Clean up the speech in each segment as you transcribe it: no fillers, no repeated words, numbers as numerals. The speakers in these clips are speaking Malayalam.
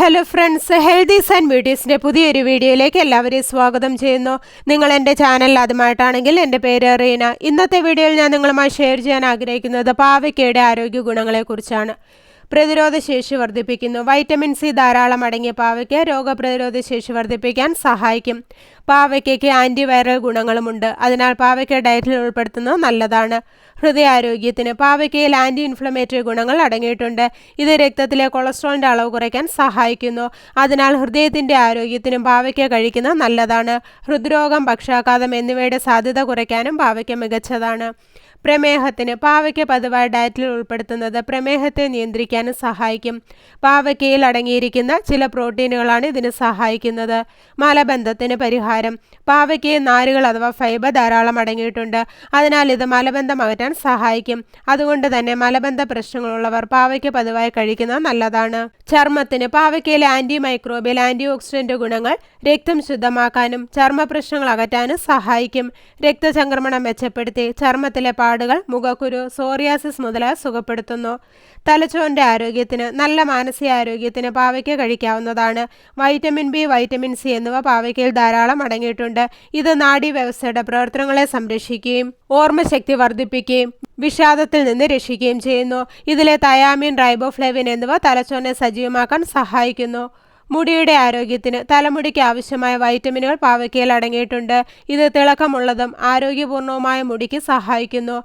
ഹലോ ഫ്രണ്ട്സ്, ഹെൽത്തീസ് ആൻഡ് ബ്യൂട്ടീസിൻ്റെ പുതിയൊരു വീഡിയോയിലേക്ക് എല്ലാവരെയും സ്വാഗതം ചെയ്യുന്നു. നിങ്ങൾ എൻ്റെ ചാനൽ ആദ്യമായിട്ടാണെങ്കിൽ എൻ്റെ പേര് റീന. ഇന്നത്തെ വീഡിയോയിൽ ഞാൻ നിങ്ങളുമായി ഷെയർ ചെയ്യാൻ ആഗ്രഹിക്കുന്നത് പാവയ്ക്കയുടെ ആരോഗ്യ ഗുണങ്ങളെക്കുറിച്ചാണ്. പ്രതിരോധശേഷി വർദ്ധിപ്പിക്കുന്നു. വൈറ്റമിൻ സി ധാരാളം അടങ്ങിയ പാവയ്ക്ക രോഗപ്രതിരോധ ശേഷി വർദ്ധിപ്പിക്കാൻ സഹായിക്കും. പാവയ്ക്കയ്ക്ക് ആൻറ്റിവൈറൽ ഗുണങ്ങളുമുണ്ട്. അതിനാൽ പാവയ്ക്ക ഡയറ്റിൽ ഉൾപ്പെടുത്തുന്നത് നല്ലതാണ്. ഹൃദയാരോഗ്യത്തിന് പാവയ്ക്കയിൽ ആൻറ്റി ഇൻഫ്ലമേറ്ററി ഗുണങ്ങൾ അടങ്ങിയിട്ടുണ്ട്. ഇത് രക്തത്തിലെ കൊളസ്ട്രോളിൻ്റെ അളവ് കുറയ്ക്കാൻ സഹായിക്കുന്നു. അതിനാൽ ഹൃദയത്തിൻ്റെ ആരോഗ്യത്തിനും പാവയ്ക്ക കഴിക്കുന്നത് നല്ലതാണ്. ഹൃദ്രോഗം, പക്ഷാഘാതം എന്നിവയുടെ സാധ്യത കുറയ്ക്കാനും പാവയ്ക്ക മികച്ചതാണ്. പ്രമേഹത്തിന് പാവയ്ക്ക പതിവായി ഡയറ്റിൽ ഉൾപ്പെടുത്തുന്നത് പ്രമേഹത്തെ നിയന്ത്രിക്കാനും സഹായിക്കും. പാവയ്ക്കയിൽ അടങ്ങിയിരിക്കുന്ന ചില പ്രോട്ടീനുകളാണ് ഇതിന് സഹായിക്കുന്നത്. മലബന്ധത്തിന് പരിഹാരം പാവയ്ക്കയിൽ നാരുകൾ അഥവാ ഫൈബർ ധാരാളം അടങ്ങിയിട്ടുണ്ട്. അതിനാൽ ഇത് മലബന്ധം അകറ്റാൻ സഹായിക്കും. അതുകൊണ്ട് തന്നെ മലബന്ധ പ്രശ്നങ്ങളുള്ളവർ പാവയ്ക്ക പതിവായി കഴിക്കുന്നത് നല്ലതാണ്. ചർമ്മത്തിന് പാവയ്ക്കയിലെ ആൻറ്റി മൈക്രോബിയൽ ആൻറ്റി ഓക്സിഡന്റ് ഗുണങ്ങൾ രക്തം ശുദ്ധമാക്കാനും ചർമ്മ പ്രശ്നങ്ങൾ അകറ്റാനും സഹായിക്കും. രക്തചംക്രമണം മെച്ചപ്പെടുത്തി ചർമ്മത്തിലെ പാടുകൾ, മുഖക്കുരു, സോറിയാസിസ് മുതലായ സുഖപ്പെടുത്തുന്നു. തലച്ചോറിൻ്റെ ആരോഗ്യത്തിന് നല്ല മാനസികാരോഗ്യത്തിന് പാവയ്ക്ക കഴിക്കാവുന്നതാണ്. വൈറ്റമിൻ ബി, വൈറ്റമിൻ സി എന്നിവ പാവയ്ക്കയിൽ ധാരാളം അടങ്ങിയിട്ടുണ്ട്. ഇത് നാഡീവ്യവസ്ഥയുടെ പ്രവർത്തനങ്ങളെ സംരക്ഷിക്കുകയും ഓർമ്മശക്തി വർദ്ധിപ്പിക്കുകയും വിഷാദത്തിൽ നിന്ന് രക്ഷിക്കുകയും ചെയ്യുന്നു. ഇതിലെ തയാമിൻ, റൈബോഫ്ലേവിൻ എന്നിവ തലച്ചോറിനെ സജീവമാക്കാൻ സഹായിക്കുന്നു. മുടിയുടെ ആരോഗ്യത്തിന് തലമുടിക്ക് ആവശ്യമായ വൈറ്റമിനുകൾ പാവയ്ക്കയിൽ അടങ്ങിയിട്ടുണ്ട്. ഇത് തിളക്കമുള്ളതും ആരോഗ്യപൂർണവുമായ മുടിക്ക് സഹായിക്കുന്നു.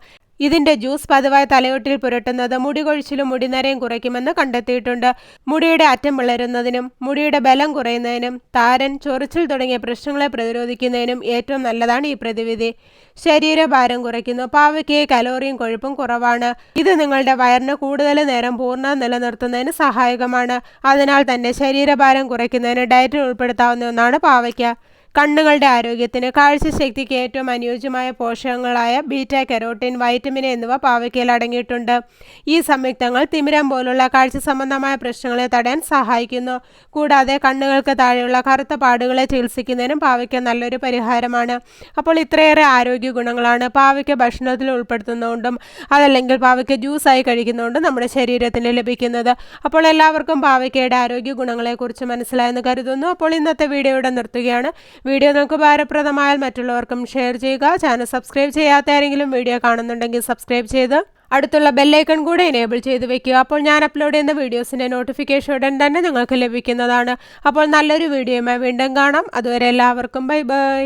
ഇതിൻ്റെ ജ്യൂസ് പതിവായി തലയോട്ടിൽ പുരട്ടുന്നത് മുടി കൊഴിച്ചിലും മുടിനരയും കുറയ്ക്കുമെന്ന് കണ്ടെത്തിയിട്ടുണ്ട്. മുടിയുടെ അറ്റം വളരുന്നതിനും മുടിയുടെ ബലം കുറയുന്നതിനും താരൻ, ചൊറിച്ചിൽ തുടങ്ങിയ പ്രശ്നങ്ങളെ പ്രതിരോധിക്കുന്നതിനും ഏറ്റവും നല്ലതാണ് ഈ പ്രതിവിധി. ശരീരഭാരം കുറയ്ക്കുന്നു. പാവയ്ക്കയിൽ കലോറിയും കൊഴുപ്പും കുറവാണ്. ഇത് നിങ്ങളുടെ വയറിന് കൂടുതൽ നേരം പൂർണ്ണ നിലനിർത്തുന്നതിന് സഹായകമാണ്. അതിനാൽ തന്നെ ശരീരഭാരം കുറയ്ക്കുന്നതിന് ഡയറ്റിൽ ഉൾപ്പെടുത്താവുന്ന ഒന്നാണ് പാവയ്ക്ക. കണ്ണുകളുടെ ആരോഗ്യത്തിന് കാഴ്ചശക്തിക്ക് ഏറ്റവും അനുയോജ്യമായ പോഷകങ്ങളായ ബീറ്റ കരോട്ടിൻ, വൈറ്റമിൻ എന്നിവ പാവയ്ക്കയിൽ അടങ്ങിയിട്ടുണ്ട്. ഈ സംയുക്തങ്ങൾ തിമിരം പോലുള്ള കാഴ്ച സംബന്ധമായ പ്രശ്നങ്ങളെ തടയാൻ സഹായിക്കുന്നു. കൂടാതെ കണ്ണുകൾക്ക് താഴെയുള്ള കറുത്ത പാടുകളെ ചികിത്സിക്കുന്നതിനും പാവയ്ക്ക നല്ലൊരു പരിഹാരമാണ്. അപ്പോൾ ഇത്രയേറെ ആരോഗ്യ ഗുണങ്ങളാണ് പാവയ്ക്ക ഭക്ഷണത്തിൽ ഉൾപ്പെടുത്തുന്നതുകൊണ്ടും അതല്ലെങ്കിൽ പാവയ്ക്ക ജ്യൂസായി കഴിക്കുന്നതുകൊണ്ടും നമ്മുടെ ശരീരത്തിന് ലഭിക്കുന്നത്. അപ്പോൾ എല്ലാവർക്കും പാവയ്ക്കയുടെ ആരോഗ്യ ഗുണങ്ങളെക്കുറിച്ച് മനസ്സിലായെന്ന് കരുതുന്നു. അപ്പോൾ ഇന്നത്തെ വീഡിയോ ഇവിടെ നിർത്തുകയാണ്. വീഡിയോ നിങ്ങൾക്ക് ഉപകാരപ്രദമായാൽ മറ്റുള്ളവർക്കും ഷെയർ ചെയ്യുക. ചാനൽ സബ്സ്ക്രൈബ് ചെയ്യാത്ത ആരെങ്കിലും വീഡിയോ കാണുന്നുണ്ടെങ്കിൽ സബ്സ്ക്രൈബ് ചെയ്ത് അടുത്തുള്ള ബെല്ലൈക്കൺ കൂടെ എനേബിൾ ചെയ്ത് വെക്കുക. അപ്പോൾ ഞാൻ അപ്ലോഡ് ചെയ്യുന്ന വീഡിയോസിൻ്റെ നോട്ടിഫിക്കേഷൻ ഉടൻ തന്നെ നിങ്ങൾക്ക് ലഭിക്കുന്നതാണ്. അപ്പോൾ നല്ലൊരു വീഡിയോയുമായി വീണ്ടും കാണാം. അതുവരെ എല്ലാവർക്കും ബൈ ബൈ.